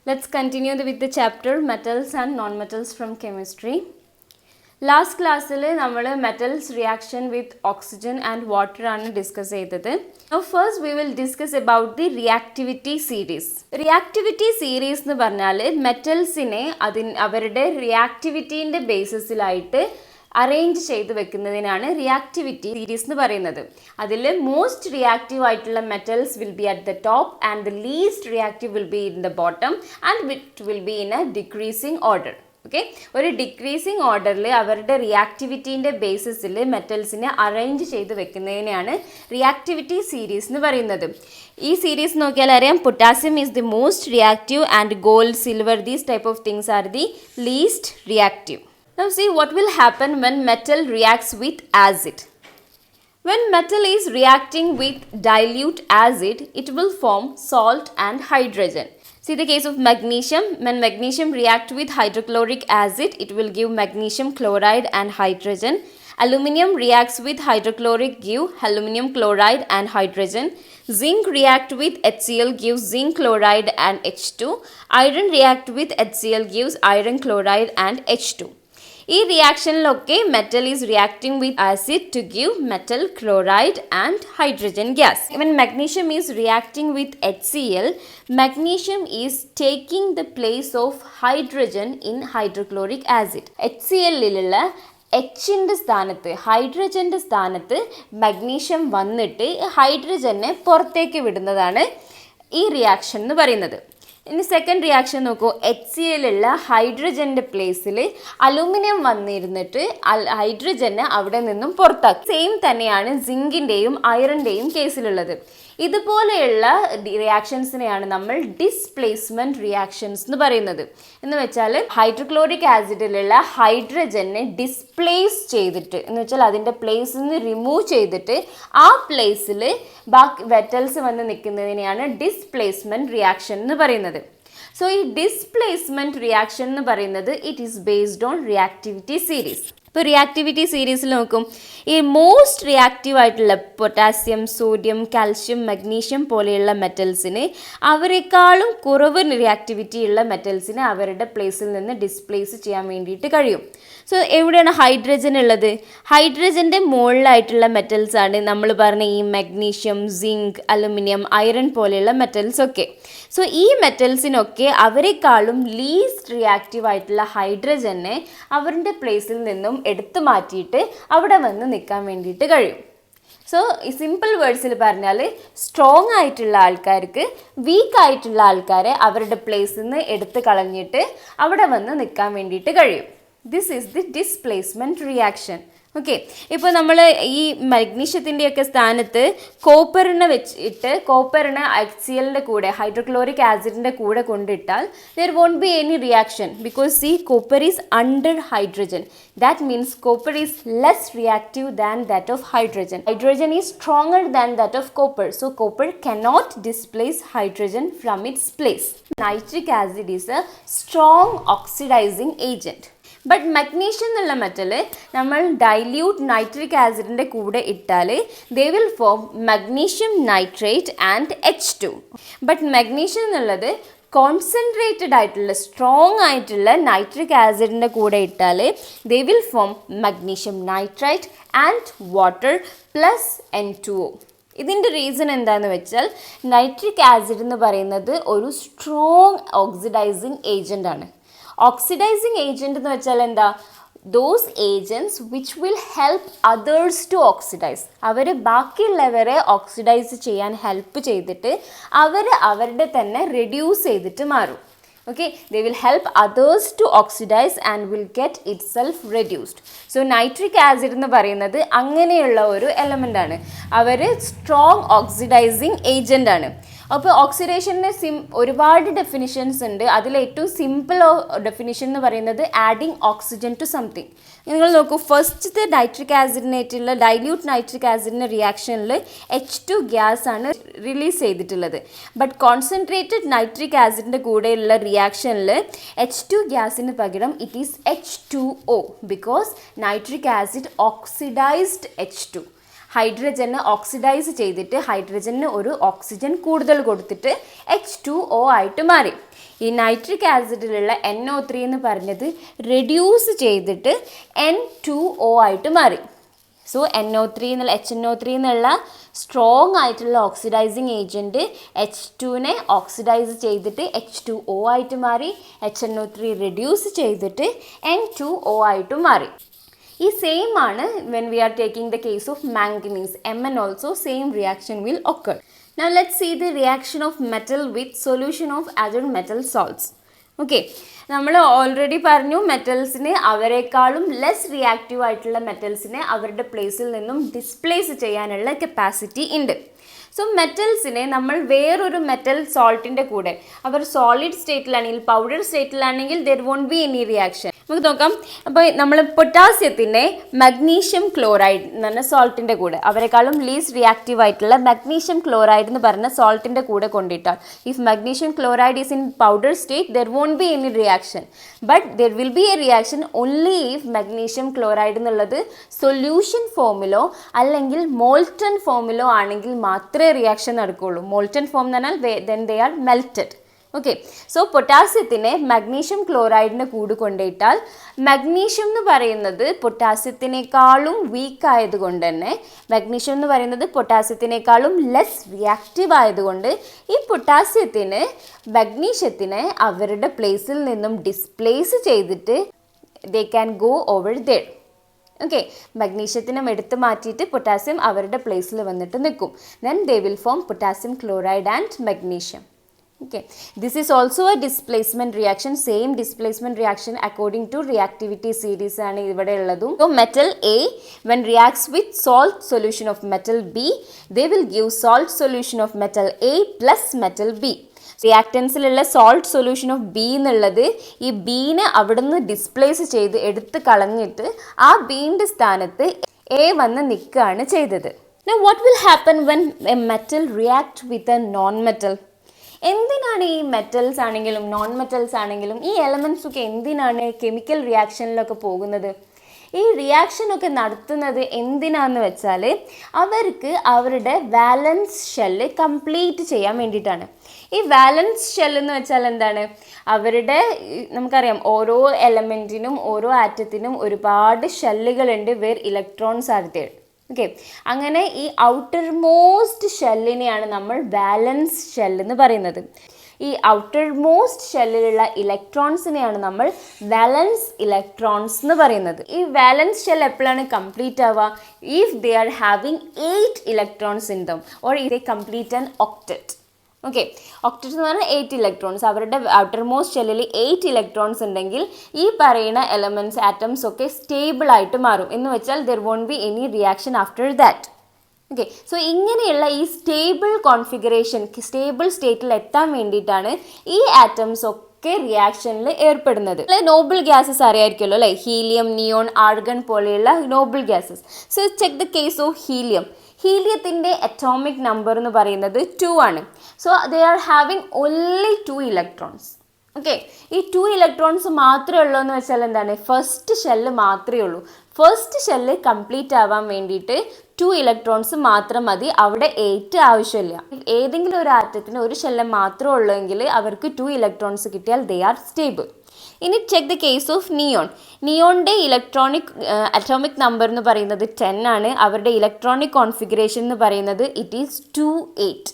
Let's continue with the chapter metals and non-metals from chemistry. Last class we metals reaction with oxygen and water ആണ് discuss ചെയ്തത്. Now first we will discuss about the reactivity series. Reactivity series എന്ന് പറഞ്ഞാൽ മെറ്റൽസിനെ അവരുടെ റിയാക്ടിവിറ്റിന്റെ ബേസിസിലായിട്ട് arrange ചെയ്ത് വെക്കുന്നതിനാണ് reactivity series എന്ന് പറയുന്നത്. അതിൽ most reactive ആയിട്ടുള്ള metals will be at the top and the least reactive will be in the bottom and it will be in A decreasing order. Okay, ഒരു decreasing ഓർഡറിൽ അവരുടെ റിയാക്ടിവിറ്റീൻ്റെ ബേസിസിൽ മെറ്റൽസിനെ അറേഞ്ച് ചെയ്ത് വെക്കുന്നതിനെയാണ് reactivity series എന്ന് പറയുന്നത്. ഈ സീരീസ് നോക്കിയാൽ അറിയാം, potassium is the most reactive and gold, silver, these type of things are the least reactive. Now see what will happen when metal reacts with acid. When metal is reacting with dilute acid, it will form salt and hydrogen. See the case of magnesium. When magnesium reacts with hydrochloric acid, it will give magnesium chloride and hydrogen. Aluminium reacts with hydrochloric, give aluminum chloride and hydrogen. Zinc react with HCl, gives zinc chloride and H2. Iron react with HCl, gives iron chloride and H2. ഈ റിയാക്ഷനിലൊക്കെ metal is reacting with acid to give metal chloride and hydrogen gas. ഇവൻ magnesium is reacting with HCl, magnesium is taking the place of hydrogen in hydrochloric acid. HClലുള്ള എച്ചിൻ്റെ സ്ഥാനത്ത്, ഹൈഡ്രജൻ്റെ സ്ഥാനത്ത് magnesium വന്നിട്ട് ഹൈഡ്രജനെ പുറത്തേക്ക് വിടുന്നതാണ് ഈ റിയാക്ഷൻ എന്ന് പറയുന്നത്. ഇനി സെക്കൻഡ് റിയാക്ഷൻ നോക്കൂ, HClലുള്ള ഹൈഡ്രജൻ്റെ പ്ലേസിൽ അലൂമിനിയം വന്നിരുന്നിട്ട് ഹൈഡ്രജനെ അവിടെ നിന്നും പുറത്താക്കി. സെയിം തന്നെയാണ് സിങ്കിൻ്റെയും അയറിൻ്റെയും കേസിലുള്ളത്. ഇതുപോലെയുള്ള റിയാക്ഷൻസിനെയാണ് നമ്മൾ ഡിസ്പ്ലേസ്മെൻറ്റ് റിയാക്ഷൻസ് എന്ന് പറയുന്നത്. എന്ന് വെച്ചാൽ ഹൈഡ്രോക്ലോറിക് ആസിഡിലുള്ള ഹൈഡ്രജനെ ഡിസ്പ്ലേസ് ചെയ്തിട്ട്, എന്ന് വെച്ചാൽ അതിൻ്റെ പ്ലേസിൽ നിന്ന് റിമൂവ് ചെയ്തിട്ട് ആ പ്ലേസിൽ ബാക്കി മെറ്റൽസ് വന്ന് നിൽക്കുന്നതിനെയാണ് ഡിസ്പ്ലേസ്മെൻറ്റ് റിയാക്ഷൻ എന്ന് പറയുന്നത്. സോ ഈ ഡിസ്പ്ലേസ്മെൻറ്റ് റിയാക്ഷൻ എന്ന് പറയുന്നത് it is based on reactivity series. ഇപ്പോൾ റിയാക്ടിവിറ്റി സീരീസിൽ നോക്കും, ഈ മോസ്റ്റ് റിയാക്റ്റീവ് ആയിട്ടുള്ള പൊട്ടാസ്യം, സോഡിയം, കാൽഷ്യം, മഗ്നീഷ്യം പോലെയുള്ള മെറ്റൽസിന് അവരെക്കാളും കുറവ് റിയാക്ടിവിറ്റി ഉള്ള മെറ്റൽസിനെ അവരുടെ പ്ലേസിൽ നിന്ന് ഡിസ്പ്ലേസ് ചെയ്യാൻ വേണ്ടിയിട്ട് കഴിയും. സോ എവിടെയാണ് ഹൈഡ്രജൻ ഉള്ളത്? ഹൈഡ്രജൻ്റെ മുകളിലായിട്ടുള്ള മെറ്റൽസാണ് നമ്മൾ പറഞ്ഞ ഈ മഗ്നീഷ്യം, സിങ്ക്, അലുമിനിയം, അയറൺ പോലെയുള്ള മെറ്റൽസൊക്കെ. സോ ഈ മെറ്റൽസിനൊക്കെ അവരെക്കാളും ലീസ്റ്റ് റിയാക്റ്റീവ് ആയിട്ടുള്ള ഹൈഡ്രജനെ അവരുടെ പ്ലേസിൽ നിന്നും എടുത്തു മാറ്റിയിട്ട് അവിടെ വന്ന് നിൽക്കാൻ വേണ്ടിയിട്ട് കഴിയും. സോ ഈ സിമ്പിൾ വേർഡ്സിൽ പറഞ്ഞാൽ സ്ട്രോങ് ആയിട്ടുള്ള ആൾക്കാർക്ക് വീക്ക് ആയിട്ടുള്ള ആൾക്കാരെ അവരുടെ പ്ലേസിൽ നിന്ന് എടുത്ത് കളഞ്ഞിട്ട് അവിടെ വന്ന് നിൽക്കാൻ വേണ്ടിയിട്ട് കഴിയും. This is the displacement reaction. Okay, ഇപ്പോൾ നമ്മൾ ഈ മഗ്നീഷ്യത്തിൻ്റെയൊക്കെ സ്ഥാനത്ത് കോപ്പറിനെ വെച്ചിട്ട് കോപ്പറിനെ HClൻ്റെ കൂടെ ഹൈഡ്രോക്ലോറിക് ആസിഡിൻ്റെ കൂടെ കൊണ്ടിട്ടാൽ there won't be any reaction because see copper is under hydrogen. That means copper is less reactive than that of hydrogen. Hydrogen is stronger than that of copper. So copper cannot displace hydrogen from its place. Nitric acid is a strong oxidizing agent. But magnesium എന്നുള്ള metal നമ്മൾ dilute nitric ആസിഡിൻ്റെ കൂടെ ഇട്ടാൽ ദേ will form magnesium nitrate and H2. But magnesium എന്നുള്ളത് concentrated ആയിട്ടുള്ള strong ആയിട്ടുള്ള nitric ആസിഡിൻ്റെ കൂടെ ഇട്ടാൽ ദേ will form magnesium nitrite and water plus N2O. ഇതിൻ്റെ റീസൺ എന്താണെന്ന് വെച്ചാൽ നൈട്രിക് ആസിഡ് എന്ന് പറയുന്നത് ഒരു സ്ട്രോങ് ഓക്സിഡൈസിങ് ഏജൻ്റ് ആണ്. ഓക്സിഡൈസിങ് ഏജൻറ്റ് എന്ന് വെച്ചാൽ എന്താ? Those agents which will help others to oxidise. അവർ ബാക്കിയുള്ളവരെ ഓക്സിഡൈസ് ചെയ്യാൻ ഹെൽപ്പ് ചെയ്തിട്ട് അവരുടെ തന്നെ റെഡ്യൂസ് ചെയ്തിട്ട് മാറും. Okay, they will help others to oxidize and will get itself reduced. So nitric acid എന്ന് പറയുന്നത് അങ്ങനെയുള്ള ഒരു എലമെൻ്റ് ആണ്. അവർ സ്ട്രോങ് ഓക്സിഡൈസിങ് ഏജൻ്റ് ആണ്. അപ്പോൾ ഓക്സിഡേഷന് ഒരുപാട് ഡെഫിനിഷൻസ് ഉണ്ട്. അതിലേറ്റവും സിമ്പിൾ ഡെഫിനിഷൻ എന്ന് പറയുന്നത് ആഡിങ് ഓക്സിജൻ ടു സംതിങ്. നിങ്ങൾ നോക്കൂ, ഫസ്റ്റത്തെ നൈട്രിക് ആസിഡിനായിട്ടുള്ള ഡൈല്യൂട്ട് നൈട്രിക് ആസിഡിൻ്റെ റിയാക്ഷനിൽ H2 ഗ്യാസ് ആണ് റിലീസ് ചെയ്തിട്ടുള്ളത്. ബട്ട് കോൺസെൻട്രേറ്റഡ് നൈട്രിക് ആസിഡിൻ്റെ കൂടെയുള്ള റിയാക്ഷനിൽ H2 ഗ്യാസിന് പകരം it is H2O because nitric acid oxidised H2. ഹൈഡ്രജനെ ഓക്സിഡൈസ് ചെയ്തിട്ട് ഹൈഡ്രജന് ഒരു ഓക്സിജൻ കൂടുതൽ കൊടുത്തിട്ട് H2O ആയിട്ട് മാറി. ഈ നൈട്രിക് ആസിഡിലുള്ള NO3 എന്ന് പറഞ്ഞത് റെഡ്യൂസ് ചെയ്തിട്ട് N2O ആയിട്ട് മാറി. സോ NO3 എന്നുള്ള HNO3 എന്നുള്ള സ്ട്രോങ് ആയിട്ടുള്ള ഓക്സിഡൈസിങ് ഏജൻറ്റ് H2നെ ഓക്സിഡൈസ് ചെയ്തിട്ട് H2O ആയിട്ട് മാറി. HNO3 റെഡ്യൂസ് ചെയ്തിട്ട് N2O ആയിട്ട് മാറി. ഈ സെയിം ആണ് when we are taking the case of manganese. Mn also same reaction will occur. Now let's see the reaction of metal with solution of other metal salts. Okay, നമ്മൾ already പറഞ്ഞു മെറ്റൽസിന് അവരെക്കാളും less reactive ആയിട്ടുള്ള മെറ്റൽസിനെ അവരുടെ പ്ലേസിൽ നിന്നും displace ചെയ്യാനുള്ള capacity ഉണ്ട്. So മെറ്റൽസിനെ നമ്മൾ വേറൊരു മെറ്റൽ സോൾട്ടിൻ്റെ കൂടെ, അവർ സോളിഡ് സ്റ്റേറ്റിലാണെങ്കിൽ പൗഡർ സ്റ്റേറ്റിലാണെങ്കിൽ there won't be any reaction. നമുക്ക് നോക്കാം. അപ്പോൾ നമ്മൾ പൊട്ടാസ്യത്തിനെ മഗ്നീഷ്യം ക്ലോറൈഡ് എന്ന് പറഞ്ഞ സോൾട്ടിൻ്റെ കൂടെ, അവരെക്കാളും ലീസ്റ്റ് റിയാക്റ്റീവ് ആയിട്ടുള്ള മഗ്നീഷ്യം ക്ലോറൈഡ് എന്ന് പറഞ്ഞ സോൾട്ടിൻ്റെ കൂടെ കൊണ്ടിട്ടാൽ, if magnesium chloride is in powder state there won't be any reaction, but there will be a reaction only if magnesium chloride എന്നുള്ളത് സൊല്യൂഷൻ ഫോമിലോ അല്ലെങ്കിൽ മോൾട്ടൺ ഫോമിലോ ആണെങ്കിൽ മാത്രമേ റിയാക്ഷൻ നടക്കുകയുള്ളൂ. മോൾട്ടൺ ഫോം എന്ന് പറഞ്ഞാൽ then they are melted. Okay, so പൊട്ടാസ്യത്തിനെ magnesium ക്ലോറൈഡിന് കൂട് കൊണ്ടിട്ടാൽ മഗ്നീഷ്യം എന്ന് പറയുന്നത് പൊട്ടാസ്യത്തിനേക്കാളും വീക്ക് ആയതുകൊണ്ട് തന്നെ, മഗ്നീഷ്യം എന്ന് പറയുന്നത് പൊട്ടാസ്യത്തിനേക്കാളും ലെസ് റിയാക്റ്റീവ് ആയതുകൊണ്ട് ഈ പൊട്ടാസ്യത്തിന് മഗ്നീഷ്യത്തിനെ അവരുടെ പ്ലേസിൽ നിന്നും ഡിസ്പ്ലേസ് ചെയ്തിട്ട് they can go over there. Okay, മഗ്നീഷ്യത്തിനും എടുത്ത് മാറ്റിയിട്ട് പൊട്ടാസ്യം അവരുടെ പ്ലേസിൽ വന്നിട്ട് നിൽക്കും. Then they will form potassium chloride and magnesium. Okay, this is also a displacement reaction, same displacement reaction according to reactivity series ആണ് ഇവിടെ ഉള്ളതും. So metal A when reacts with salt solution of metal B, they will give salt solution of metal A plus metal B. റിയാക്റ്റൻസിലുള്ള salt solution of B എന്നുള്ളത് ഈ ബീനെ അവിടെ നിന്ന് displace ചെയ്ത് എടുത്ത് കളഞ്ഞിട്ട് ആ ബീൻ്റെ സ്ഥാനത്ത് എ വന്ന് നിൽക്കുകയാണ് ചെയ്തത്. Now what will happen when a metal react with a non-metal? എന്തിനാണ് ഈ മെറ്റൽസ് ആണെങ്കിലും നോൺ മെറ്റൽസ് ആണെങ്കിലും ഈ എലമെൻറ്റ്സ് ഒക്കെ എന്തിനാണ് കെമിക്കൽ റിയാക്ഷനിലൊക്കെ പോകുന്നത്? ഈ റിയാക്ഷനൊക്കെ നടത്തുന്നത് എന്തിനാന്ന് വെച്ചാൽ അവർക്ക് അവരുടെ വാലൻസ് ഷെല്ല് കംപ്ലീറ്റ് ചെയ്യാൻ വേണ്ടിയിട്ടാണ്. ഈ വാലൻസ് ഷെല്ല് എന്ന് വെച്ചാൽ എന്താണ്? അവരുടെ, നമുക്കറിയാം ഓരോ എലമെൻറ്റിനും ഓരോ ആറ്റത്തിനും ഒരുപാട് ഷെല്ലുകളുണ്ട് where electrons are there. Okay, അങ്ങനെ ഈ ഔട്ടർ മോസ്റ്റ് ഷെല്ലിനെയാണ് നമ്മൾ വാലൻസ് ഷെല്ല് എന്ന് പറയുന്നത്. ഈ ഔട്ടർ മോസ്റ്റ് ഷെല്ലിലുള്ള ഇലക്ട്രോൺസിനെയാണ് നമ്മൾ വാലൻസ് ഇലക്ട്രോൺസ് എന്ന് പറയുന്നത്. ഈ വാലൻസ് ഷെൽ എപ്പോഴാണ് കംപ്ലീറ്റ് ആവുക? If they are having 8 electrons in them or if they complete an octet. Okay, octet എന്ന് പറഞ്ഞാൽ 8 ഇലക്ട്രോൺസ്. അവരുടെ ഔട്ടർ മോസ്റ്റ് ഷെല്ലിൽ 8 ഇലക്ട്രോൺസ് ഉണ്ടെങ്കിൽ ഈ പറയുന്ന എലമെൻറ്റ്സ് ആറ്റംസ് ഒക്കെ സ്റ്റേബിൾ ആയിട്ട് മാറും. എന്ന് വെച്ചാൽ there won't be any reaction after that. Okay, so ഇങ്ങനെയുള്ള ഈ സ്റ്റേബിൾ കോൺഫിഗറേഷൻ, സ്റ്റേബിൾ സ്റ്റേറ്റിൽ എത്താൻ വേണ്ടിയിട്ടാണ് ഈ ആറ്റംസ് ഒക്കെ റിയാക്ഷനിൽ ഏർപ്പെടുന്നത്. നോബിൾ ഗ്യാസസ് അറിയായിരിക്കുമല്ലോ അല്ലേ? ഹീലിയം, നിയോൺ, ആർഗൺ പോലെയുള്ള noble gases. So check the case of helium. ഹീലിയത്തിൻ്റെ അറ്റോമിക് നമ്പർ എന്ന് പറയുന്നത് 2 ആണ്. So they are having only 2 electrons. Okay, ഈ 2 ഇലക്ട്രോൺസ് മാത്രമേ ഉള്ളൂ എന്ന് വെച്ചാൽ എന്താണ്? ഫസ്റ്റ് ഷെല്ല് മാത്രമേ ഉള്ളൂ. ഫസ്റ്റ് ഷെല്ല് കംപ്ലീറ്റ് ആവാൻ വേണ്ടിയിട്ട് 2 ഇലക്ട്രോൺസ് മാത്രം മതി, അവിടെ 8 ആവശ്യമില്ല. ഏതെങ്കിലും ഒരു ആറ്റത്തിന് ഒരു ഷെല്ല് മാത്രമേ ഉള്ളൂ എങ്കിൽ അവർക്ക് 2 ഇലക്ട്രോൺസ് കിട്ടിയാൽ ദേ ആർ സ്റ്റേബിൾ. ഇനി check the case of neon. നിയോണിൻ്റെ അറ്റോമിക് നമ്പർ എന്ന് പറയുന്നത് 10 ആണ്. അവരുടെ ഇലക്ട്രോണിക് കോൺഫിഗറേഷൻ എന്ന് പറയുന്നത് ഇറ്റ് ഈസ് 2-8.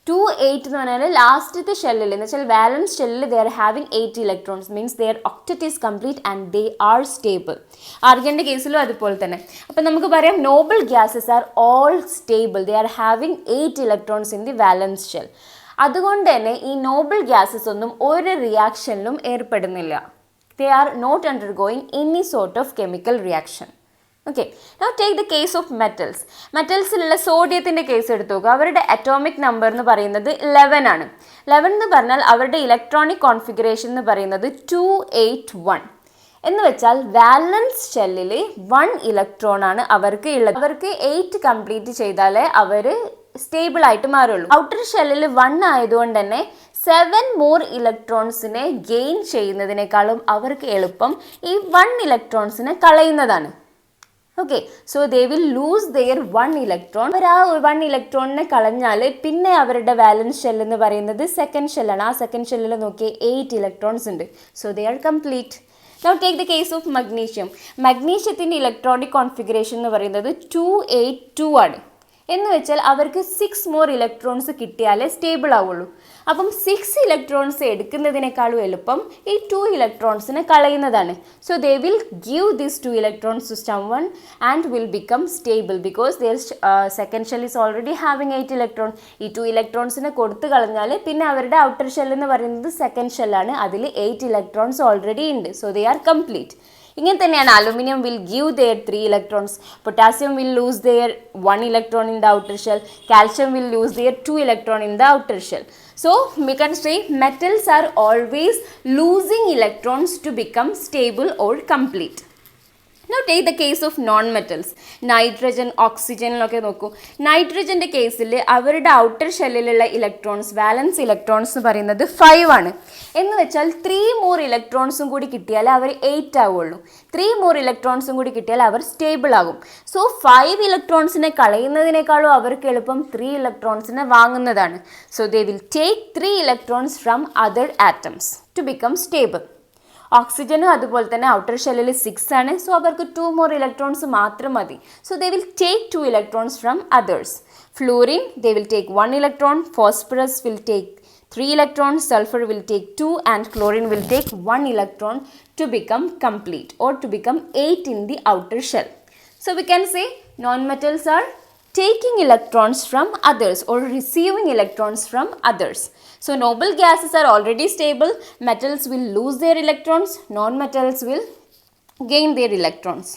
2-8 എന്ന് പറഞ്ഞാൽ ലാസ്റ്റത്തെ ഷെല്ലിൽ എന്ന് വെച്ചാൽ വാലൻസ് ഷെല്ലിൽ they are having 8 electrons, means their octet is complete and they are stable. ആർഗൻ്റെ കേസിലും അതുപോലെ തന്നെ. അപ്പം നമുക്ക് പറയാം noble gases are all stable, they are having 8 electrons in the valence shell. അതുകൊണ്ട് തന്നെ ഈ നോബിൾ ഗ്യാസസ് ഒന്നും ഒരു റിയാക്ഷനിലും ഏർപ്പെടുന്നില്ല. They are not undergoing any sort of chemical reaction. Okay, now take the case of metals. മെറ്റൽസിലുള്ള സോഡിയത്തിൻ്റെ case എടുത്തു നോക്കുക. അവരുടെ അറ്റോമിക് നമ്പർ എന്ന് പറയുന്നത് 11 ആണ്. 11 എന്ന് പറഞ്ഞാൽ അവരുടെ ഇലക്ട്രോണിക് കോൺഫിഗറേഷൻ എന്ന് പറയുന്നത് 2-8-1. എന്ന് വെച്ചാൽ വാലൻസ് ഷെല്ലിൽ 1 ഇലക്ട്രോൺ ആണ് അവർക്ക് ഉള്ളത്. അവർക്ക് 8 കംപ്ലീറ്റ് ചെയ്താലേ അവർ സ്റ്റേബിൾ ആയിട്ട് മാറുള്ളൂ. ഔട്ടർ ഷെല്ലിൽ 1 ആയതുകൊണ്ട് തന്നെ 7 മോർ ഇലക്ട്രോൺസിനെ ഗെയിൻ ചെയ്യുന്നതിനേക്കാളും അവർക്ക് എളുപ്പം ഈ 1 ഇലക്ട്രോൺസിനെ കളയുന്നതാണ്. Okay, so they will lose their 1 electron. അവർ ആ 1 ഇലക്ട്രോണിനെ കളഞ്ഞാൽ പിന്നെ അവരുടെ വാലൻസ് ഷെൽ എന്ന് പറയുന്നത് സെക്കൻഡ് ഷെല്ലാണ്. ആ സെക്കൻഡ് ഷെല്ലിൽ നോക്കിയാൽ 8 ഇലക്ട്രോൺസ് ഉണ്ട്. So they are complete. Now take the case of magnesium. Magnesiumത്തിൻ്റെ ഇലക്ട്രോണിക് കോൺഫിഗറേഷൻ എന്ന് പറയുന്നത് 282 ആണ്. എന്ന് വെച്ചാൽ അവർക്ക് 6 മോർ ഇലക്ട്രോൺസ് കിട്ടിയാലേ സ്റ്റേബിൾ ആവുള്ളൂ. അപ്പം 6 ഇലക്ട്രോൺസ് എടുക്കുന്നതിനേക്കാളും എളുപ്പം ഈ 2 ഇലക്ട്രോൺസിനെ കളയുന്നതാണ്. So they will give this 2 electrons to someone and will become stable because their second shell is already having 8 electron. ഈ 2 ഇലക്ട്രോൺസിനെ കൊടുത്തു കളഞ്ഞാൽ പിന്നെ അവരുടെ ഔട്ടർ ഷെൽ എന്ന് പറയുന്നത് സെക്കൻഡ് ഷെല്ലാണ്. അതിൽ 8 ഇലക്ട്രോൺസ് ഓൾറെഡി ഉണ്ട്. So they are complete. ഇങ്ങനെ തന്നെയാണ് aluminium will give their 3 electrons, potassium will lose their 1 electron in the outer shell, calcium will lose their 2 electron in the outer shell. So we can say metals are always losing electrons to become stable or complete. Now take the case of non-metals. Nitrogen, ഓക്സിജനിലൊക്കെ നോക്കൂ. നൈട്രജൻ്റെ കേസിൽ അവരുടെ outer ഷെല്ലിലുള്ള electrons, valence electrons എന്ന് പറയുന്നത് 5 ആണ്. എന്ന് വെച്ചാൽ 3 മോർ ഇലക്ട്രോൺസും കൂടി കിട്ടിയാൽ അവർ 8 ആവുള്ളൂ. 3 മോർ ഇലക്ട്രോൺസും കൂടി കിട്ടിയാൽ അവർ സ്റ്റേബിൾ ആകും. സോ 5 ഇലക്ട്രോൺസിനെ കളയുന്നതിനേക്കാളും അവർക്ക് എളുപ്പം 3 ഇലക്ട്രോൺസിനെ വാങ്ങുന്നതാണ്. So they will take 3 electrons from other atoms to become stable. ഓക്സിജനും അതുപോലെ തന്നെ ഔട്ടർ ഷെല്ലിൽ 6 ആണ്. സോ അവർക്ക് 2 മോർ ഇലക്ട്രോൺസ് മാത്രം മതി. So they will take 2 electrons from others. Fluorine they will take 1 electron, phosphorus will take 3 electrons, sulfur will take 2 and chlorine will take 1 electron to become complete or to become 8 in the outer shell. So we can say non-metals are taking electrons from others or receiving electrons from others. So noble gases are already stable. Metals will lose their electrons. Non-metals will gain their electrons.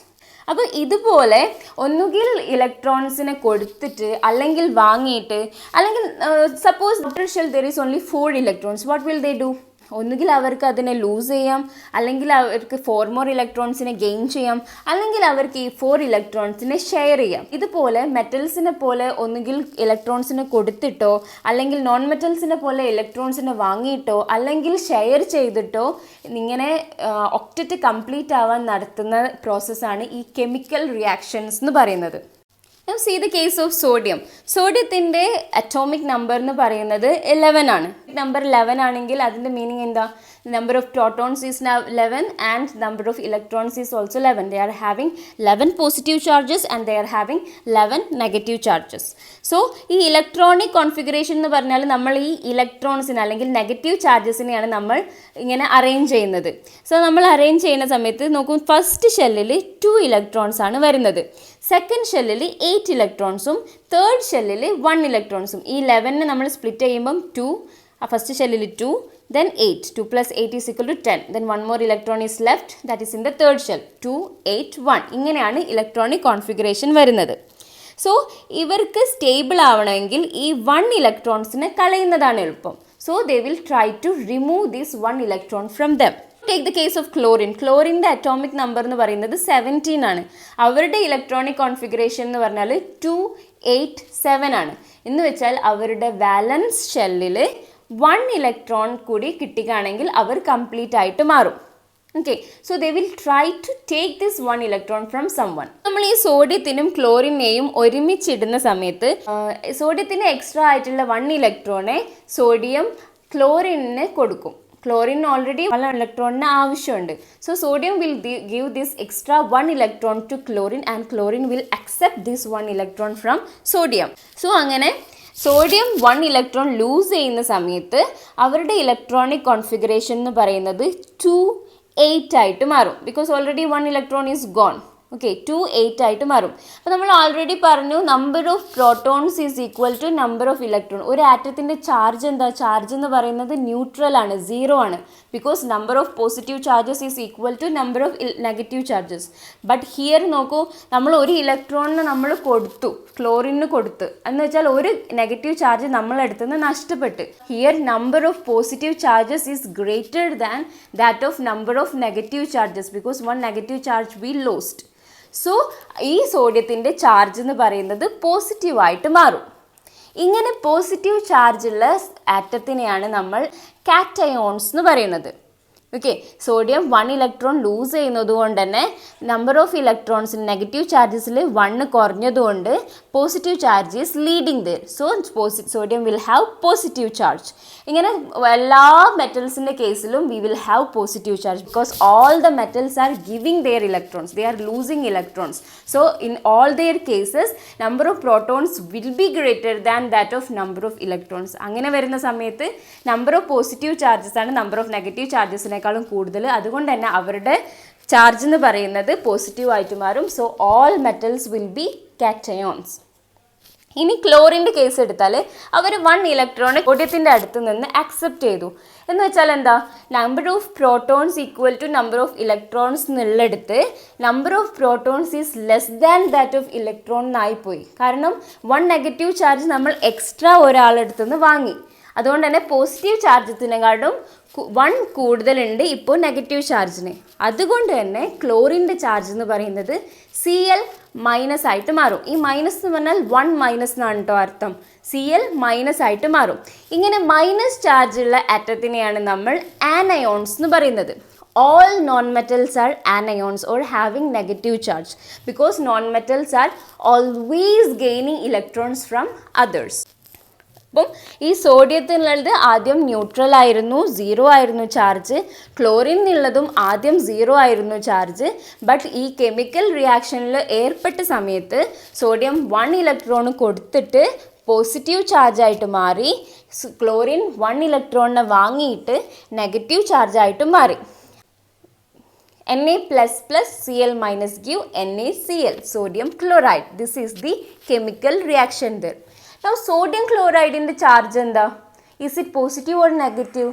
അപ്പോൾ ഇതുപോലെ ഒന്നുകിൽ ഇലക്ട്രോൺസിനെ കൊടുത്തിട്ട് അല്ലെങ്കിൽ വാങ്ങിയിട്ട്, അല്ലെങ്കിൽ suppose outer shell there is only 4 electrons, what will they do? ഒന്നുകിൽ അവർക്ക് അതിനെ ലൂസ് ചെയ്യാം, അല്ലെങ്കിൽ അവർക്ക് 4 മോർ ഇലക്ട്രോൺസിനെ ഗെയിൻ ചെയ്യാം, അല്ലെങ്കിൽ അവർക്ക് ഈ 4 ഇലക്ട്രോൺസിനെ ഷെയർ ചെയ്യാം. ഇതുപോലെ മെറ്റൽസിനെ പോലെ ഒന്നുകിൽ ഇലക്ട്രോൺസിനെ കൊടുത്തിട്ടോ, അല്ലെങ്കിൽ നോൺ മെറ്റൽസിനെ പോലെ ഇലക്ട്രോൺസിനെ വാങ്ങിയിട്ടോ, അല്ലെങ്കിൽ ഷെയർ ചെയ്തിട്ടോ ഇങ്ങനെ ഒക്ടറ്റ് കംപ്ലീറ്റ് ആവാൻ നടത്തുന്ന പ്രോസസ്സാണ് ഈ കെമിക്കൽ റിയാക്ഷൻസ് എന്ന് പറയുന്നത്. Now see the case of sodium. സോഡിയത്തിൻ്റെ അറ്റോമിക് നമ്പർ എന്ന് പറയുന്നത് 11 ആണ്. നമ്പർ 11 ആണെങ്കിൽ അതിൻ്റെ മീനിങ് എന്താ? Number of protons is 11 and number of electrons is also 11. They are having 11 positive charges and they are having 11 negative charges. So ഈ electronic configuration എന്ന് പറഞ്ഞാൽ നമ്മൾ ഈ ഇലക്ട്രോൺസിന് അല്ലെങ്കിൽ നെഗറ്റീവ് ചാർജസിനെയാണ് നമ്മൾ ഇങ്ങനെ അറേഞ്ച് ചെയ്യുന്നത്. സോ നമ്മൾ അറേഞ്ച് ചെയ്യുന്ന സമയത്ത് നോക്കും, ഫസ്റ്റ് ഷെല്ലിൽ 2 ഇലക്ട്രോൺസ് ആണ് വരുന്നത്, സെക്കൻഡ് ഷെല്ലിൽ 8 ഇലക്ട്രോൺസും, തേർഡ് ഷെല്ലിൽ 1 ഇലക്ട്രോൺസും. ഈ 11 നമ്മൾ സ്പ്ലിറ്റ് ചെയ്യുമ്പം 2, ഫസ്റ്റ് ഷെല്ലിൽ 2, then 8. 2 plus 8 is equal to 10. Then 1 more electron is left, that is in the third shell. 2, 8, 1. ഇങ്ങനെയാണ് ഇലക്ട്രോണിക് കോൺഫിഗറേഷൻ വരുന്നത്. സോ ഇവർക്ക് സ്റ്റേബിൾ ആവണമെങ്കിൽ ഈ 1 ഇലക്ട്രോൺസിനെ കളയുന്നതാണ് എളുപ്പം. So they will try to remove this 1 electron from them. Take the case of chlorine. ക്ലോറിൻ്റെ atomic number എന്ന് പറയുന്നത് 17 ആണ്. അവരുടെ ഇലക്ട്രോണിക് കോൺഫിഗറേഷൻ എന്ന് പറഞ്ഞാൽ 287 ആണ്. എന്ന് വെച്ചാൽ അവരുടെ വാലൻസ് ഷെല്ലിൽ 1 ഇലക്ട്രോൺ കൂടി കിട്ടുകയാണെങ്കിൽ അവർ കംപ്ലീറ്റ് ആയിട്ട് മാറും. Okay, so they will try to take this 1 electron from someone. നമ്മൾ ഈ സോഡിയത്തിനും ക്ലോറിനെയും ഒരുമിച്ചിടുന്ന സമയത്ത് സോഡിയത്തിന് എക്സ്ട്രാ ആയിട്ടുള്ള 1 ഇലക്ട്രോണെ സോഡിയം ക്ലോറിനെ കൊടുക്കും. ക്ലോറിന് ഓൾറെഡി 1 ഇലക്ട്രോണിന് ആവശ്യമുണ്ട്. So sodium will give this extra 1 electron to chlorine and chlorine will accept this 1 electron from sodium. So അങ്ങനെ sodium 1 electron lose ചെയ്യുന്ന സമയത്ത് അവരുടെ ഇലക്ട്രോണിക് കോൺഫിഗറേഷൻ എന്ന് പറയുന്നത് 2,8 ആയിട്ട് മാറും. Because already 1 electron is gone. Okay, 2,8 ആയിട്ട് മാറും. അപ്പോൾ നമ്മൾ ഓൾറെഡി പറഞ്ഞു, number of protons is equal to number of electron. ഒരു ആറ്റത്തിൻ്റെ ചാർജ് എന്താ? ചാർജ് എന്ന് പറയുന്നത് ന്യൂട്രൽ ആണ്, 0 ആണ്. Because number of positive charges is equal to number of negative charges. But here നോക്കൂ, നമ്മൾ ഒരു ഇലക്ട്രോണിന് നമ്മൾ കൊടുത്തു, ക്ലോറിന് കൊടുത്ത്, എന്ന് വെച്ചാൽ ഒരു നെഗറ്റീവ് ചാർജ് നമ്മളെടുത്തുനിന്ന് നഷ്ടപ്പെട്ട്. Here number of positive charges is greater than that of number of negative charges because 1 negative charge V lost. So ഈ സോഡിയത്തിൻ്റെ ചാർജ് എന്ന് പറയുന്നത് പോസിറ്റീവായിട്ട് മാറും. ഇങ്ങനെ പോസിറ്റീവ് ചാർജുള്ള ആറ്റത്തിനെയാണ് നമ്മൾ കാറ്റയോൺസ് എന്ന് പറയുന്നത്. ഓക്കെ, സോഡിയം 1 ഇലക്ട്രോൺ ലൂസ് ചെയ്യുന്നതുകൊണ്ട് തന്നെ നമ്പർ ഓഫ് ഇലക്ട്രോൺസിൽ നെഗറ്റീവ് ചാർജസിൽ 1 കുറഞ്ഞതുകൊണ്ട് positive charge is leading there. So sodium will have positive charge. ഇങ്ങനെ എല്ലാ മെറ്റൽസിൻ്റെ കേസിലും we will have positive charge because all the metals are giving their electrons, they are losing electrons. So in all their cases number of protons will be greater than that of number of electrons. അങ്ങനെ വരുന്ന സമയത്ത് number of positive charges ആണ് number of negative ചാർജസിനേക്കാളും കൂടുതൽ. അതുകൊണ്ട് തന്നെ അവരുടെ charge എന്ന് പറയുന്നത് പോസിറ്റീവ് ആയിട്ട് മാറും. So all metals will be cations. ഇനി ക്ലോറിൻ്റെ കേസ് എടുത്താൽ അവർ 1 ഇലക്ട്രോൺ സോഡിയത്തിൻ്റെ അടുത്ത് നിന്ന് അക്സെപ്റ്റ് ചെയ്തു. എന്ന് വെച്ചാൽ എന്താ, number of protons equal to number of electrons എന്നുള്ളടുത്ത് number of protons is less than that of electron എന്നായിപ്പോയി. കാരണം 1 നെഗറ്റീവ് ചാർജ് നമ്മൾ എക്സ്ട്രാ ഒരാളെടുത്ത് നിന്ന് വാങ്ങി. അതുകൊണ്ട് തന്നെ പോസിറ്റീവ് ചാർജത്തിനെക്കാളും 1 കൂടുതലുണ്ട് ഇപ്പോൾ നെഗറ്റീവ് ചാർജിന്. അതുകൊണ്ട് തന്നെ ക്ലോറിൻ്റെ ചാർജ് എന്ന് പറയുന്നത് Cl മൈനസ് ആയിട്ട് മാറും. ഈ മൈനസ് എന്ന് പറഞ്ഞാൽ 1 മൈനസ് എന്നാണ് കേട്ടോ അർത്ഥം. Cl മൈനസ് ആയിട്ട് മാറും. ഇങ്ങനെ മൈനസ് ചാർജുള്ള ആറ്റത്തിനെയാണ് നമ്മൾ ആനയോൺസ് എന്ന് പറയുന്നത്. All non-metals are anions or having negative charge because non-metals are always gaining electrons from others. അപ്പം ഈ സോഡിയത്തിനുള്ളത് ആദ്യം ന്യൂട്രൽ ആയിരുന്നു, 0 ആയിരുന്നു ചാർജ്. ക്ലോറിനുള്ളതും ആദ്യം 0 ആയിരുന്നു ചാർജ്. ബട്ട് ഈ കെമിക്കൽ റിയാക്ഷനിൽ ഏർപ്പെട്ട സമയത്ത് സോഡിയം 1 ഇലക്ട്രോൺ കൊടുത്തിട്ട് പോസിറ്റീവ് ചാർജായിട്ട് മാറി. ക്ലോറിൻ 1 ഇലക്ട്രോണിനെ വാങ്ങിയിട്ട് നെഗറ്റീവ് ചാർജായിട്ട് മാറി. Na++Cl minus give NaCl, sodium chloride. This is the chemical reaction there. Now sodium chloride in the charge and is it positive or negative?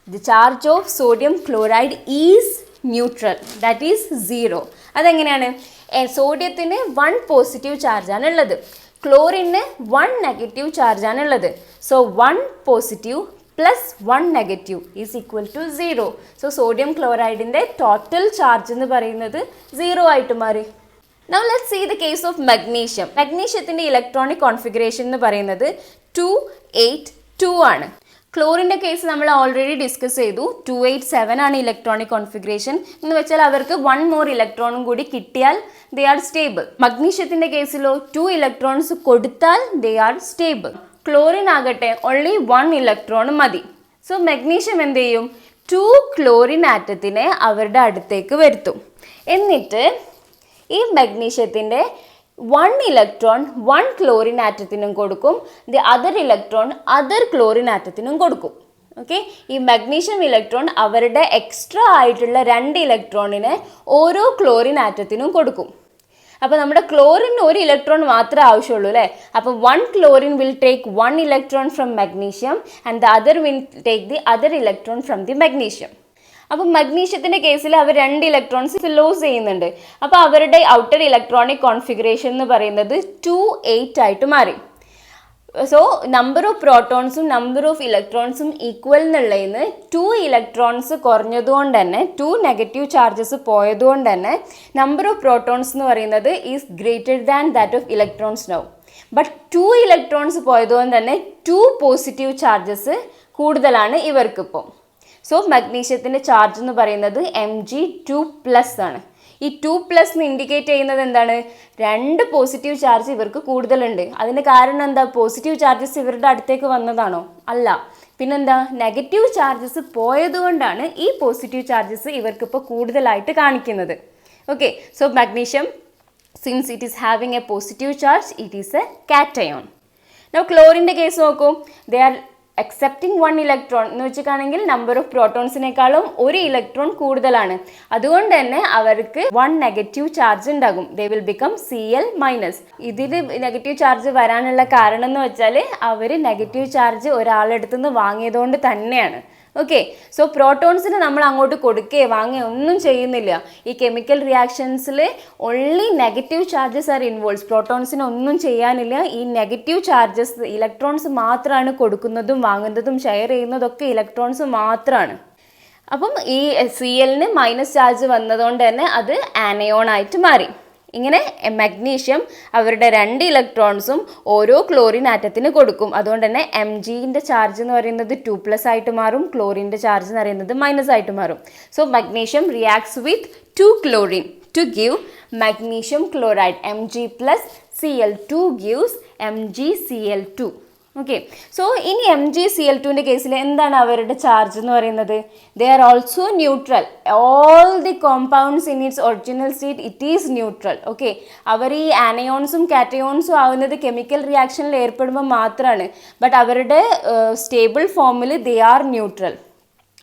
The charge of sodium chloride is neutral, that is 0. അതെങ്ങനെയാണ്? സോഡിയത്തിന് 1 positive ചാർജാണ് ഉള്ളത്, ക്ലോറിന് 1 negative ചാർജാണ് ഉള്ളത്. So 1 positive plus 1 negative is equal to 0. So sodium ക്ലോറൈഡിൻ്റെ total charge എന്ന് പറയുന്നത് 0 ആയിട്ട് മാറി. Now let's see the case of magnesium. മാഗ്നീഷ്യത്തിൻ്റെ ഇലക്ട്രോണിക് കോൺഫിഗറേഷൻ എന്ന് പറയുന്നത് 282 ആണ്. ക്ലോറിൻ്റെ കേസ് നമ്മൾ ഓൾറെഡി ഡിസ്കസ് ചെയ്തു. 287 ആണ് ഇലക്ട്രോണിക് കോൺഫിഗറേഷൻ. എന്ന് വെച്ചാൽ അവർക്ക് 1 മോർ ഇലക്ട്രോണും കൂടി കിട്ടിയാൽ ദേ ആർ സ്റ്റേബിൾ. മഗ്നീഷ്യത്തിൻ്റെ കേസിലോ 2 ഇലക്ട്രോൺസ് കൊടുത്താൽ ദേ ആർ സ്റ്റേബിൾ. ക്ലോറിൻ ആകട്ടെ ഓൺലി 1 ഇലക്ട്രോൺ മതി. സോ മഗ്നീഷ്യം എന്ത് ചെയ്യും, 2 ക്ലോറിൻ ആറ്റത്തിനെ അവരുടെ അടുത്തേക്ക് വരുത്തും. എന്നിട്ട് ഈ മഗ്നീഷ്യത്തിൻ്റെ 1 ഇലക്ട്രോൺ 1 ക്ലോറിൻ ആറ്റത്തിനും കൊടുക്കും, the other electron other chlorine ആറ്റത്തിനും കൊടുക്കും. ഓക്കെ, ഈ മഗ്നീഷ്യം ഇലക്ട്രോൺ അവരുടെ എക്സ്ട്രാ ആയിട്ടുള്ള 2 ഇലക്ട്രോണിനെ ഓരോ ക്ലോറിൻ ആറ്റത്തിനും കൊടുക്കും. അപ്പോൾ നമ്മുടെ ക്ലോറിന് 1 ഇലക്ട്രോൺ മാത്രമേ ആവശ്യമുള്ളൂ അല്ലേ. അപ്പോൾ 1 chlorine will take 1 electron from magnesium and the other will take the other electron from the magnesium. അപ്പോൾ മഗ്നീഷ്യത്തിൻ്റെ കേസിൽ അവർ 2 ഇലക്ട്രോൺസ് ലോസ് ചെയ്യുന്നുണ്ട്. അപ്പോൾ അവരുടെ ഔട്ടർ ഇലക്ട്രോണിക് കോൺഫിഗറേഷൻ എന്ന് പറയുന്നത് 2,8 ആയിട്ട് മാറി. സോ നമ്പർ ഓഫ് പ്രോട്ടോൺസും നമ്പർ ഓഫ് ഇലക്ട്രോൺസും ഈക്വൽ എന്നുള്ളതിന് 2 ഇലക്ട്രോൺസ് കുറഞ്ഞതുകൊണ്ട് തന്നെ 2 നെഗറ്റീവ് ചാർജസ് പോയതുകൊണ്ട് തന്നെ നമ്പർ ഓഫ് പ്രോട്ടോൺസ് എന്ന് പറയുന്നത് is greater than that of electrons now. But 2 electrons പോയതുകൊണ്ട് തന്നെ 2 പോസിറ്റീവ് ചാർജസ് കൂടുതലാണ് ഇവർക്കിപ്പോൾ. സോ മഗ്നീഷ്യത്തിൻ്റെ ചാർജ് എന്ന് പറയുന്നത് Mg2+ ആണ്. ഈ 2+ എന്ന് ഇൻഡിക്കേറ്റ് ചെയ്യുന്നത് എന്താണ്, 2 പോസിറ്റീവ് ചാർജ് ഇവർക്ക് കൂടുതലുണ്ട്. അതിന് കാരണം എന്താ, പോസിറ്റീവ് ചാർജസ് ഇവരുടെ അടുത്തേക്ക് വന്നതാണോ? അല്ല, പിന്നെന്താ, നെഗറ്റീവ് ചാർജസ് പോയതുകൊണ്ടാണ് ഈ പോസിറ്റീവ് ചാർജസ് ഇവർക്കിപ്പോൾ കൂടുതലായിട്ട് കാണിക്കുന്നത്. Okay, so magnesium since it is having a positive charge it is a cation. Now ക്ലോറിൻ്റെ കേസ് നോക്കൂ, ദേ ആർ അക്സെപ്റ്റിംഗ് 1 ഇലക്ട്രോൺ എന്ന് വെച്ചിട്ടാണെങ്കിൽ നമ്പർ ഓഫ് പ്രോട്ടോൺസിനേക്കാളും 1 ഇലക്ട്രോൺ കൂടുതലാണ്. അതുകൊണ്ട് തന്നെ അവർക്ക് 1 നെഗറ്റീവ് ചാർജ് ഉണ്ടാകും. They will become Cl minus. ഇതിൽ നെഗറ്റീവ് ചാർജ് വരാനുള്ള കാരണം എന്ന് വെച്ചാൽ അവർ നെഗറ്റീവ് ചാർജ് ഒരാളെടുത്തു നിന്ന് വാങ്ങിയതുകൊണ്ട് തന്നെയാണ്. ഓക്കെ, സോ പ്രോട്ടോൺസിന് നമ്മൾ അങ്ങോട്ട് കൊടുക്കുകയോ വാങ്ങുകയോ ഒന്നും ചെയ്യുന്നില്ല. ഈ കെമിക്കൽ റിയാക്ഷൻസിൽ only negative charges are involves. പ്രോട്ടോൺസിന് ഒന്നും ചെയ്യാനില്ല. ഈ നെഗറ്റീവ് ചാർജസ് ഇലക്ട്രോൺസ് മാത്രമാണ് കൊടുക്കുന്നതും വാങ്ങുന്നതും ഷെയർ ചെയ്യുന്നതൊക്കെ ഇലക്ട്രോൺസ് മാത്രമാണ്. അപ്പം ഈ Clന് മൈനസ് ചാർജ് വന്നതുകൊണ്ട് തന്നെ അത് ആനയോൺ ആയിട്ട് മാറി. ഇങ്ങനെ മഗ്നീഷ്യം അവരുടെ 2 ഇലക്ട്രോൺസും ഓരോ ക്ലോറിൻ ആറ്റത്തിന് കൊടുക്കും. അതുകൊണ്ട് തന്നെ Mgന്റെ ചാർജ് എന്ന് പറയുന്നത് 2+ ആയിട്ട് മാറും, ക്ലോറിൻ്റെ ചാർജ് എന്ന് പറയുന്നത് മൈനസ് ആയിട്ട് മാറും. So magnesium reacts with 2 chlorine to give magnesium chloride. Mg plus Cl2 gives MgCl2. Okay, so ഇനി MgCl2ൻ്റെ കേസിൽ എന്താണ് അവരുടെ ചാർജ് എന്ന് പറയുന്നത്? They are also neutral. All the compounds in its original state it is neutral. Okay, അവർ ഈ ആനയോൺസും കാറ്റയോൺസും ആവുന്നത് കെമിക്കൽ റിയാക്ഷനിൽ ഏർപ്പെടുമ്പോൾ മാത്രമാണ്. ബട്ട് അവരുടെ സ്റ്റേബിൾ ഫോമിൽ ദേ ആർ ന്യൂട്രൽ.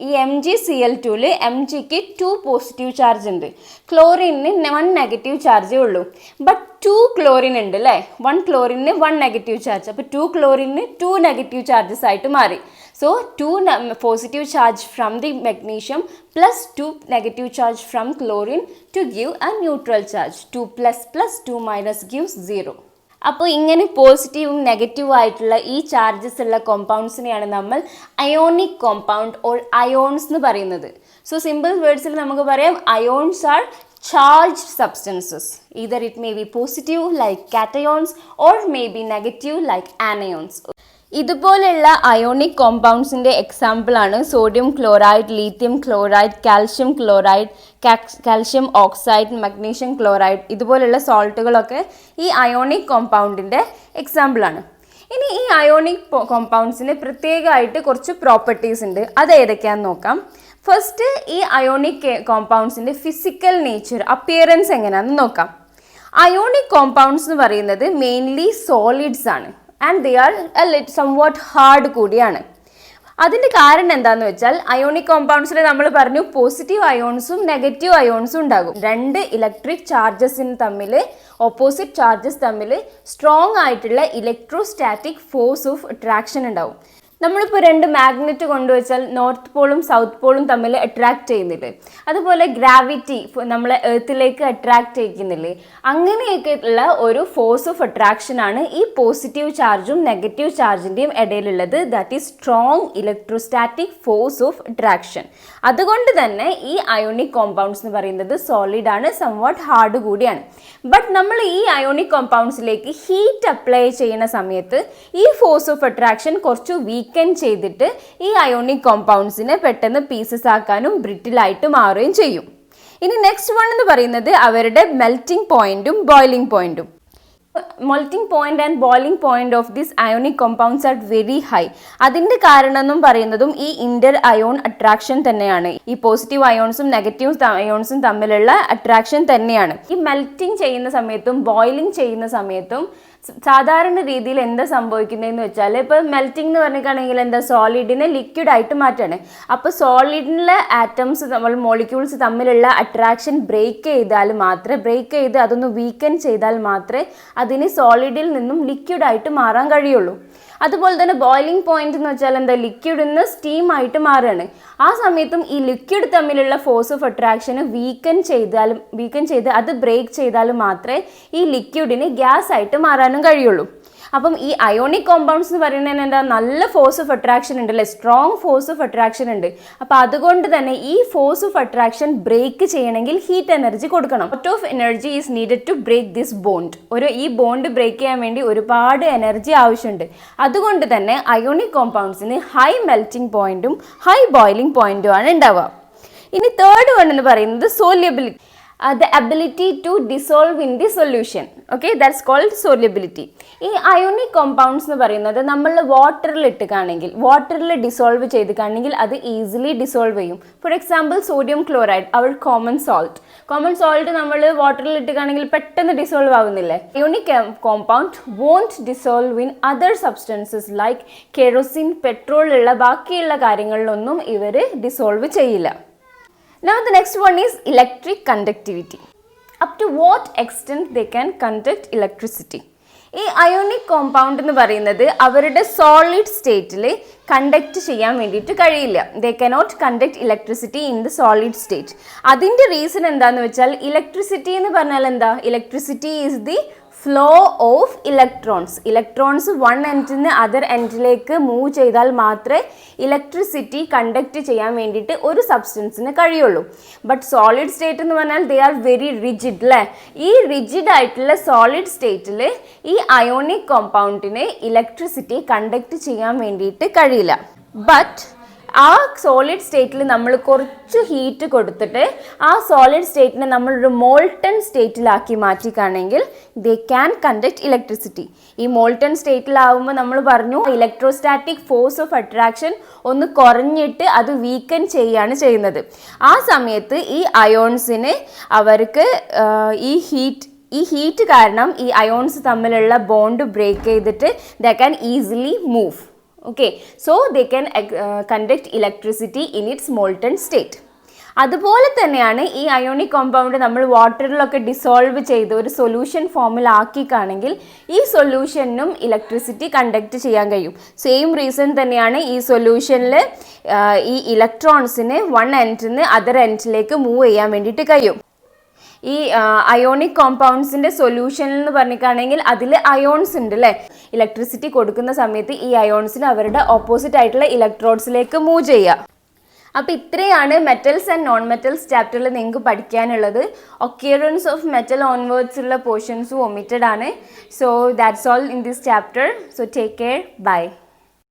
ഈ MgCl2ൽ Mgക്ക് 2 പോസിറ്റീവ് ചാർജ് ഉണ്ട്, ക്ലോറിന് 1 നെഗറ്റീവ് ചാർജേ ഉള്ളൂ. ബട്ട് 2 ക്ലോറിൻ ഉണ്ട് അല്ലേ, 1 ക്ലോറിന് 1 നെഗറ്റീവ് ചാർജ്. അപ്പോൾ 2 ക്ലോറിന് 2 നെഗറ്റീവ് ചാർജസ് ആയിട്ട് മാറി. So 2 positive charge from the magnesium plus 2 negative charge from chlorine to give a neutral charge. 2++ 2- gives 0. അപ്പോൾ ഇങ്ങനെ പോസിറ്റീവും നെഗറ്റീവും ആയിട്ടുള്ള ഈ ചാർജസ് ഉള്ള കോമ്പൗണ്ട്സിനെയാണ് നമ്മൾ അയോണിക് കോമ്പൗണ്ട് ഓർ അയോൺസ് എന്ന് പറയുന്നത്. സോ സിമ്പിൾ വേർഡ്സിൽ നമുക്ക് പറയാം ions are charged substances. Either it may be positive like cations or may be negative like anions. ഇതുപോലെയുള്ള അയോണിക് കോമ്പൗണ്ട്സിൻ്റെ എക്സാമ്പിളാണ് sodium chloride, lithium chloride, calcium chloride, calcium oxide, magnesium chloride. ഇതുപോലുള്ള സോൾട്ടുകളൊക്കെ ഈ ionic കോമ്പൗണ്ടിൻ്റെ എക്സാമ്പിളാണ്. ഇനി ഈ അയോണിക് കോമ്പൗണ്ട്സിന് പ്രത്യേകമായിട്ട് കുറച്ച് പ്രോപ്പർട്ടീസ് ഉണ്ട്. അത് ഏതൊക്കെയാണെന്ന് നോക്കാം. ഫസ്റ്റ്, ഈ അയോണിക് കോമ്പൗണ്ട്സിൻ്റെ ഫിസിക്കൽ നേച്ചർ, അപ്പിയറൻസ് എങ്ങനെയാണെന്ന് നോക്കാം. അയോണിക് കോമ്പൗണ്ട്സ് എന്ന് പറയുന്നത് മെയിൻലി സോളിഡ്സ് ആണ് and they R somewhat hard കൂടിയാണ്. അതിൻ്റെ കാരണം എന്താണെന്ന് വെച്ചാൽ അയോണിക് കോമ്പൗണ്ട്സിൽ നമ്മൾ പറഞ്ഞു പോസിറ്റീവ് അയോൺസും നെഗറ്റീവ് അയോൺസും ഉണ്ടാകും. 2 ഇലക്ട്രിക് ചാർജസിന് തമ്മിൽ, ഓപ്പോസിറ്റ് ചാർജസ് തമ്മിൽ സ്ട്രോങ് ആയിട്ടുള്ള ഇലക്ട്രോസ്റ്റാറ്റിക് ഫോഴ്സ് ഓഫ് അട്രാക്ഷൻ ഉണ്ടാവും. നമ്മളിപ്പോൾ 2 മാഗ്നറ്റ് കൊണ്ടുവച്ചാൽ നോർത്ത് പോളും സൗത്ത് പോളും തമ്മിൽ അട്രാക്ട് ചെയ്യുന്നില്ലേ, അതുപോലെ ഗ്രാവിറ്റി നമ്മളെ എർത്തിലേക്ക് അട്രാക്ട് ചെയ്യിക്കുന്നില്ലേ, അങ്ങനെയൊക്കെ ഉള്ള ഒരു ഫോഴ്സ് ഓഫ് അട്രാക്ഷനാണ് ഈ പോസിറ്റീവ് ചാർജും നെഗറ്റീവ് ചാർജിൻ്റെയും ഇടയിലുള്ളത്. That is strong electrostatic force of attraction. അതുകൊണ്ട് തന്നെ ഈ അയോണിക് കോമ്പൗണ്ട്സ് എന്ന് പറയുന്നത് സോളിഡ് ആണ്, സംവാട്ട് ഹാർഡ് കൂടിയാണ്. ബട്ട് നമ്മൾ ഈ അയോണിക് കോമ്പൗണ്ട്സിലേക്ക് ഹീറ്റ് അപ്ലൈ ചെയ്യുന്ന സമയത്ത് ഈ ഫോഴ്സ് ഓഫ് അട്രാക്ഷൻ കുറച്ച് വീക്ക് ചെയ്തിട്ട് ഈ അയോണിക് കോമ്പൗണ്ട്സിനെ പെട്ടെന്ന് പീസസ് ആക്കാനും ബ്രിട്ടിലായിട്ട് മാറുകയും ചെയ്യും. ഇനി നെക്സ്റ്റ് വൺ എന്ന് പറയുന്നത് അവരുടെ മെൽറ്റിംഗ് പോയിന്റും ബോയിലിംഗ് പോയിന്റും. Melting point and boiling point of this ionic compounds are very high. അതിൻ്റെ കാരണം എന്നും പറയുന്നതും ഈ ഇന്റർ അയോൺ അട്രാക്ഷൻ തന്നെയാണ്. ഈ പോസിറ്റീവ് അയോൺസും നെഗറ്റീവ് അയോൺസും തമ്മിലുള്ള അട്രാക്ഷൻ തന്നെയാണ്. ഈ മെൽറ്റിംഗ് ചെയ്യുന്ന സമയത്തും ബോയിലിംഗ് ചെയ്യുന്ന സമയത്തും സാധാരണ രീതിയിൽ എന്താ സംഭവിക്കുന്നതെന്ന് വെച്ചാൽ, ഇപ്പോൾ മെൽറ്റിംഗ് എന്ന് പറഞ്ഞിട്ടാണെങ്കിൽ എന്താ, സോളിഡിനെ ലിക്വിഡ് ആയിട്ട് മാറ്റാണ്. അപ്പോൾ സോളിഡിലെ ആറ്റംസ്, നമ്മൾ മോളിക്യൂൾസ് തമ്മിലുള്ള അട്രാക്ഷൻ ബ്രേക്ക് ചെയ്ത് അതൊന്ന് വീക്കൻ ചെയ്താൽ മാത്രമേ അതിന് സോളിഡിൽ നിന്നും ലിക്വിഡായിട്ട് മാറാൻ കഴിയുള്ളൂ. അതുപോലെ തന്നെ ബോയിലിംഗ് പോയിന്റ് എന്ന് വെച്ചാൽ എന്താ, ലിക്വിഡിൽ നിന്ന് സ്റ്റീം ആയിട്ട് മാറുകയാണ്. ആ സമയത്തും ഈ ലിക്വിഡ് തമ്മിലുള്ള ഫോഴ്സ് ഓഫ് അട്രാക്ഷന് വീക്കൻ ചെയ്ത് അത് ബ്രേക്ക് ചെയ്താൽ മാത്രമേ ഈ ലിക്വിഡിന് ഗ്യാസ് ആയിട്ട് മാറാനും കഴിയുള്ളൂ. അപ്പം ഈ അയോണിക് കോമ്പൗണ്ട്സ് എന്ന് പറയുന്നതിന് എന്താ, നല്ല ഫോഴ്സ് ഓഫ് അട്രാക്ഷൻ ഉണ്ട് അല്ലേ, സ്ട്രോങ് ഫോഴ്സ് ഓഫ് അട്രാക്ഷൻ ഉണ്ട്. അപ്പോൾ അതുകൊണ്ട് തന്നെ ഈ ഫോഴ്സ് ഓഫ് അട്രാക്ഷൻ ബ്രേക്ക് ചെയ്യണമെങ്കിൽ ഹീറ്റ് എനർജി കൊടുക്കണം. Lot of energy is needed to break this bond. ഈ ബോണ്ട് ബ്രേക്ക് ചെയ്യാൻ വേണ്ടി ഒരുപാട് എനർജി ആവശ്യമുണ്ട്. അതുകൊണ്ട് തന്നെ അയോണിക് കോമ്പൗണ്ട്സിന് ഹൈ മെൽറ്റിംഗ് പോയിന്റും ഹൈ ബോയിലിംഗ് പോയിന്റും ആണ് ഉണ്ടാവുക. ഇനി തേർഡ് വൺ എന്ന് പറയുന്നത് solubility. The ability to dissolve in the solution. Okay, that's called solubility. ഈ അയോണിക് കോമ്പൗണ്ട്സ് എന്ന് പറയുന്നത് നമ്മൾ വാട്ടറിൽ ഡിസോൾവ് ചെയ്തിട്ടാണെങ്കിൽ അത് ഈസിലി ഡിസോൾവ് ചെയ്യും. ഫോർ എക്സാമ്പിൾ സോഡിയം ക്ലോറൈഡ്, അവർ കോമൺ സോൾട്ട് നമ്മൾ വാട്ടറിൽ ഇട്ടുകയാണെങ്കിൽ പെട്ടെന്ന് ഡിസോൾവ് ആവുന്നില്ലേ. Ionic compound won't dissolve in other substances like kerosene, petrol ഉള്ള ബാക്കിയുള്ള കാര്യങ്ങളിലൊന്നും ഇവർ ഡിസോൾവ് ചെയ്യില്ല. Now the next one is electric conductivity. Up to what extent they can conduct electricity. ഈ അയോണിക് കോമ്പൗണ്ട് എന്ന് പറയുന്നത് അവരുടെ സോളിഡ് സ്റ്റേറ്റിൽ കണ്ടക്ട് ചെയ്യാൻ വേണ്ടിയിട്ട് കഴിയില്ല. They cannot conduct electricity in the solid state. അതിൻ്റെ റീസൺ എന്താണെന്ന് വെച്ചാൽ ഇലക്ട്രിസിറ്റി എന്ന് പറഞ്ഞാൽ എന്താ? Electricity is the flow of electrons one എൻഡിൽ നിന്ന് അതർ എൻഡിലേക്ക് മൂവ് ചെയ്താൽ മാത്രമേ ഇലക്ട്രിസിറ്റി കണ്ടക്ട് ചെയ്യാൻ വേണ്ടിയിട്ട് ഒരു സബ്സ്റ്റൻസിന് കഴിയുള്ളൂ. ബട്ട് സോളിഡ് സ്റ്റേറ്റ് എന്ന് പറഞ്ഞാൽ ദേ ആർ വെരി റിജിഡ് അല്ലേ? ഈ റിജിഡ് ആയിട്ടുള്ള സോളിഡ് സ്റ്റേറ്റിൽ ഈ അയോണിക് കോമ്പൗണ്ടിന് ഇലക്ട്രിസിറ്റി കണ്ടക്ട് ചെയ്യാൻ വേണ്ടിയിട്ട് കഴിയില്ല. ബട്ട് ആ സോളിഡ് സ്റ്റേറ്റിൽ നമ്മൾ കുറച്ച് ഹീറ്റ് കൊടുത്തിട്ട് ആ സോളിഡ് സ്റ്റേറ്റിനെ നമ്മളൊരു മോൾട്ടൺ സ്റ്റേറ്റിലാക്കി മാറ്റിക്കാണെങ്കിൽ ദേ ക്യാൻ കണ്ടക്ട് ഇലക്ട്രിസിറ്റി. ഈ മോൾട്ടൺ സ്റ്റേറ്റിലാവുമ്പോൾ നമ്മൾ പറഞ്ഞു ഇലക്ട്രോസ്റ്റാറ്റിക് ഫോഴ്സ് ഓഫ് അട്രാക്ഷൻ ഒന്ന് കുറഞ്ഞിട്ട് അത് വീക്കൻ ചെയ്യുകയാണ് ചെയ്യുന്നത്. ആ സമയത്ത് ഈ അയോൺസിന് അവർക്ക് ഈ ഹീറ്റ് കാരണം ഈ അയോൺസ് തമ്മിലുള്ള ബോണ്ട് ബ്രേക്ക് ചെയ്തിട്ട് they can easily move. Okay, so they can conduct electricity in its molten state. അതുപോലെ തന്നെയാണ് ഈ അയോണിക് കോമ്പൗണ്ട് നമ്മൾ വാട്ടറിലൊക്കെ ഡിസോൾവ് ചെയ്ത് ഒരു സൊല്യൂഷൻ ഫോമിലാക്കിക്കാണെങ്കിൽ ഈ സൊല്യൂഷനും ഇലക്ട്രിസിറ്റി കണ്ടക്ട് ചെയ്യാൻ കഴിയും. സെയിം റീസൺ തന്നെയാണ് ഈ സൊല്യൂഷനിൽ ഈ ഇലക്ട്രോൺസിന് വൺ എൻഡിൽ നിന്ന് അതർ എൻഡിലേക്ക് മൂവ് ചെയ്യാൻ വേണ്ടിയിട്ട് കഴിയും. ഈ അയോണിക് കോമ്പൗണ്ട്സിൻ്റെ സൊല്യൂഷൻ എന്ന് പറഞ്ഞിട്ടാണെങ്കിൽ അതിൽ അയോൺസ് ഉണ്ട് അല്ലേ? ഇലക്ട്രിസിറ്റി കൊടുക്കുന്ന സമയത്ത് ഈ അയോൺസിന് അവരുടെ ഓപ്പോസിറ്റ് ആയിട്ടുള്ള ഇലക്ട്രോഡ്സിലേക്ക് മൂവ് ചെയ്യുക. അപ്പോൾ ഇത്രയാണ് മെറ്റൽസ് ആൻഡ് നോൺ മെറ്റൽസ് ചാപ്റ്ററിൽ നിങ്ങൾക്ക് പഠിക്കാനുള്ളത്. ഒക്യൂറൻസ് ഓഫ് മെറ്റൽ ഓൺവേർഡ്സ് ഉള്ള പോർഷൻസും ഒമിറ്റഡ് ആണ്. So that's all in this chapter. So take care. By.